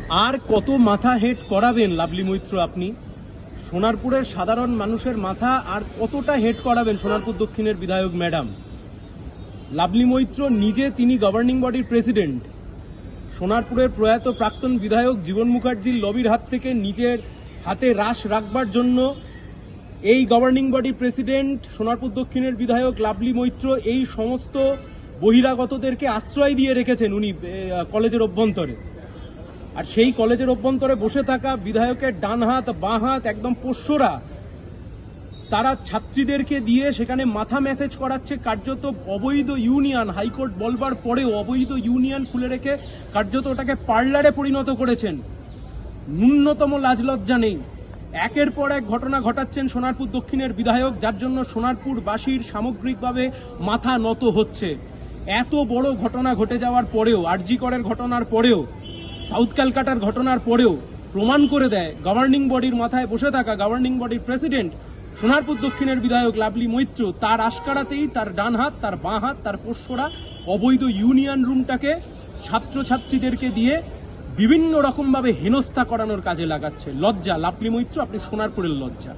আর কত মাথা হেট করাবেন লাভলি মৈত্র? আপনি সোনারপুরের সাধারণ মানুষের মাথা আর কতটা হেট করাবেন সোনারপুর দক্ষিণের বিধায়ক ম্যাডাম? লাভলি মৈত্র নিজে তিনি গভর্নিং বডির প্রেসিডেন্ট। সোনারপুরের প্রয়াত প্রাক্তন বিধায়ক জীবন মুখার্জির লবির হাত থেকে নিজের হাতে রাশ রাখবার জন্য এই গভর্নিং বডির প্রেসিডেন্ট সোনারপুর দক্ষিণের বিধায়ক লাভলি মৈত্র এই সমস্ত বহিরাগতদেরকে আশ্রয় দিয়ে রেখেছেন উনি কলেজের অভ্যন্তরে। আর সেই কলেজের অভ্যন্তরে বসে থাকা বিধায়কের ডান হাত বাঁ হাত একদম পোষ্যরা, তারা ছাত্রীদেরকে দিয়ে সেখানে মাথা ম্যাসেজ করাচ্ছে। কার্যত অবৈধ ইউনিয়ন, হাইকোর্ট বলবার পরেও অবৈধ ইউনিয়ন খুলে রেখে কার্যত ওটাকে পার্লারে পরিণত করেছেন। ন্যূনতম লাজলজ্জা নেই। একের পর এক ঘটনা ঘটাচ্ছেন সোনারপুর দক্ষিণের বিধায়ক, যার জন্য সোনারপুরবাসীর সামগ্রিকভাবে মাথা নত হচ্ছে। এত বড় ঘটনা ঘটে যাওয়ার পরেও, আরজি করের ঘটনার পরেও, সাউথ ক্যালকাটার ঘটনার পরেও প্রমাণ করে দেয় গভর্নিং বডির মাথায় বসে থাকা গভর্নিং বডির প্রেসিডেন্ট সোনারপুর দক্ষিণের বিধায়ক লাভলি মৈত্র, তার আশকারাতেই তার ডান হাত তার বাঁ হাত তার পোষ্যরা অবৈধ ইউনিয়ন রুমটাকে ছাত্রছাত্রীদেরকে দিয়ে বিভিন্ন রকমভাবে হেনস্থা করানোর কাজে লাগাচ্ছে। লজ্জা লাভলি মৈত্র, আপনি সোনারপুরের লজ্জা।